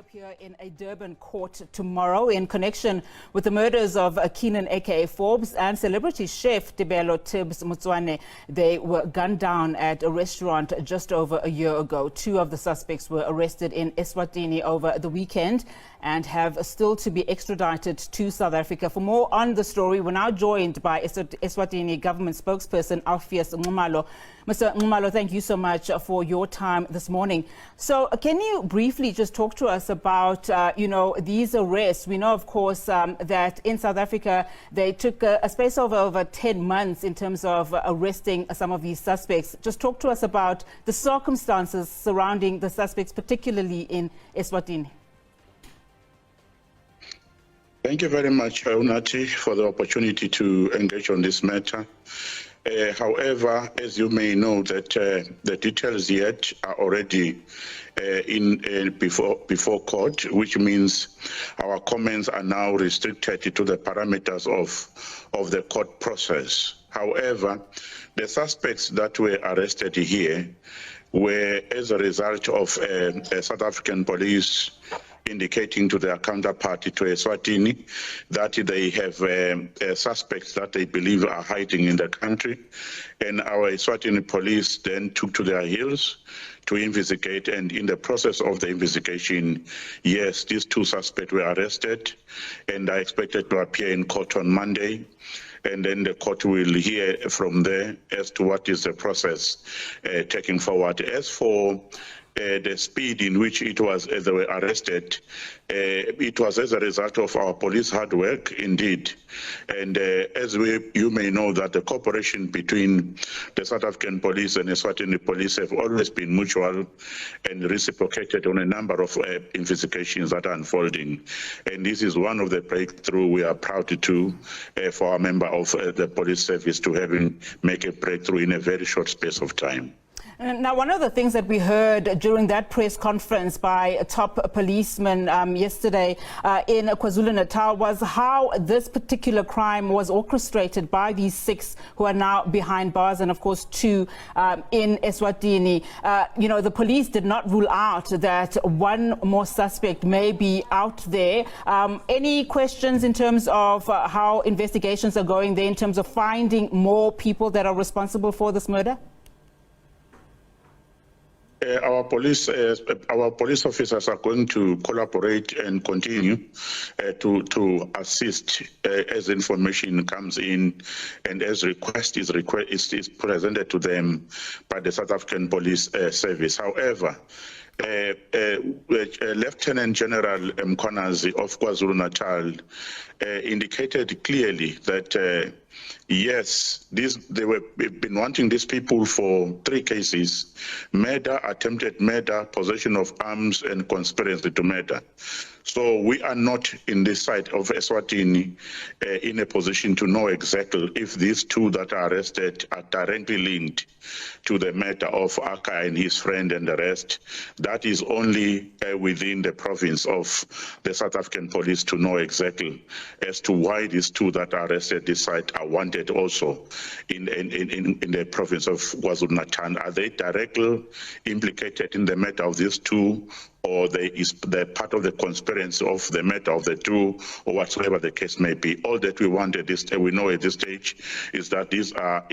appear in a Durban court tomorrow in connection with the murders of Keirnan aka Forbes and celebrity chef Tebello Tibz Motsoane. They were gunned down at a restaurant just over a year ago. Two of the suspects were arrested in Eswatini over the weekend and have still to be extradited to South Africa. For more on the story, we're now joined by Eswatini Government Spokesperson Mr. Ngumalo, thank you so much for your time this morning. So can you briefly just talk to us about, these arrests? We know, of course, that in South Africa, they took a space of over 10 months in terms of arresting some of these suspects. Just talk to us about the circumstances surrounding the suspects, particularly in Eswatini. Thank you very much, Unati, for the opportunity to engage on this matter. However, as you may know, that the details yet are already before court, which means our comments are now restricted to the parameters of the court process. However, the suspects that were arrested here were as a result of South African police indicating to their counterparty to Eswatini that they have suspects that they believe are hiding in the country. And our Eswatini police then took to their heels to investigate, and in the process of the investigation, yes, these two suspects were arrested and are expected to appear in court on Monday. And then the court will hear from there as to what is the process taking forward. As for the speed in which they were arrested, it was as a result of our police hard work, indeed. And you may know that the cooperation between the South African police and the Eswatini police have always been mutual and reciprocated on a number of investigations that are unfolding. And this is one of the breakthroughs we are proud to for a member of the police service to make a breakthrough in a very short space of time. Now, one of the things that we heard during that press conference by a top policeman yesterday in KwaZulu-Natal was how this particular crime was orchestrated by these 6 who are now behind bars, and of course 2 in Eswatini. The police did not rule out that one more suspect may be out there. Any questions in terms of how investigations are going there in terms of finding more people that are responsible for this murder? Our police officers are going to collaborate and continue to assist as information comes in and as request is presented to them by the South African Police Service. However, Lieutenant General Mkonazi of KwaZulu-Natal indicated clearly that yes, they were been wanting these people for 3 cases: murder, attempted murder, possession of arms, and conspiracy to murder. So we are not in this side of Eswatini in a position to know exactly if these 2 that are arrested are directly linked to the murder of Aka and his friend and the rest. That is only within the province of the South African police to know exactly as to why these 2 that are arrested this side are wanted also in the province of KwaZulu-Natal. Are they directly implicated in the murder of these 2? Or they're part of the conspiracy of the matter of the 2, or whatsoever the case may be. All that we want at this stage, we know at this stage, is that these are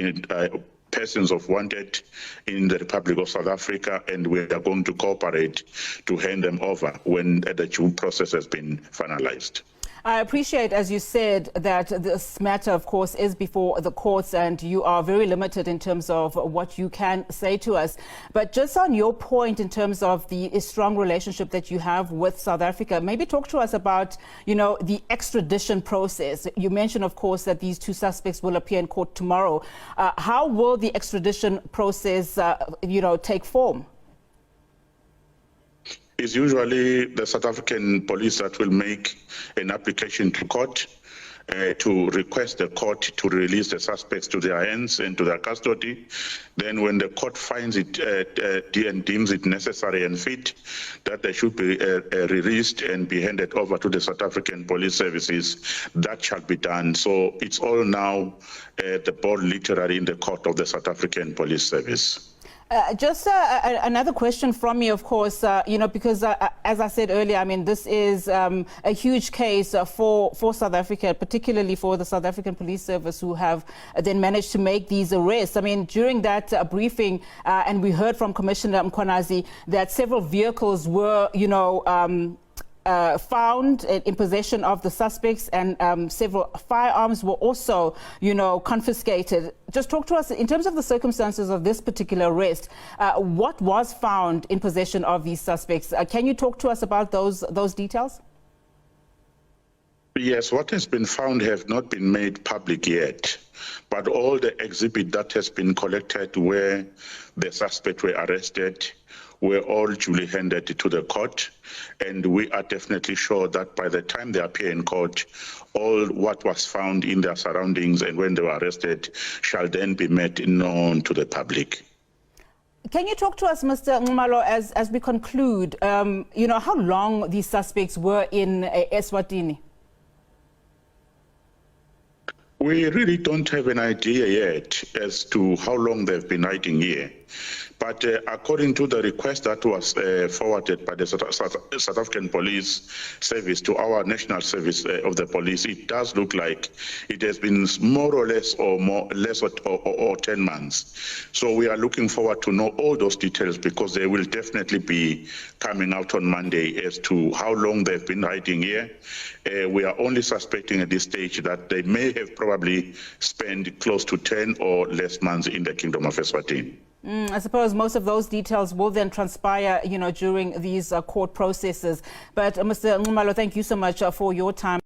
persons of wanted in the Republic of South Africa, and we are going to cooperate to hand them over when the due process has been finalized. I appreciate, as you said, that this matter, of course, is before the courts and you are very limited in terms of what you can say to us. But just on your point in terms of the strong relationship that you have with South Africa, maybe talk to us about, the extradition process. You mentioned, of course, that these 2 suspects will appear in court tomorrow. How will the extradition process, take form? It's usually the South African police that will make an application to court to request the court to release the suspects to their hands and to their custody. Then when the court finds it and deems it necessary and fit that they should be released and be handed over to the South African police services, that shall be done. So it's all now the ball literally in the court of the South African police service. Just another question from me, of course, because as I said earlier, I mean, this is a huge case for South Africa, particularly for the South African Police Service, who have then managed to make these arrests. I mean, during that briefing, and we heard from Commissioner Mkhwanazi that several vehicles were, found in possession of the suspects, and several firearms were also, confiscated. Just talk to us in terms of the circumstances of this particular arrest. What was found in possession of these suspects? Can you talk to us about those details? Yes, what has been found have not been made public yet, but all the exhibit that has been collected where the suspects were arrested were all duly handed to the court, and we are definitely sure that by the time they appear in court, all what was found in their surroundings and when they were arrested shall then be made known to the public. Can you talk to us, Mr. Nxumalo, as we conclude, how long these suspects were in Eswatini? We really don't have an idea yet as to how long they've been hiding here. But according to the request that was forwarded by the South African Police Service to our National Service of the Police, it does look like it has been more or less or 10 months. So we are looking forward to know all those details, because they will definitely be coming out on Monday as to how long they've been hiding here. We are only suspecting at this stage that they may have probably spent close to 10 or less months in the Kingdom of Eswatini. I suppose most of those details will then transpire, during these court processes. But Mr. Nxumalo, thank you so much for your time.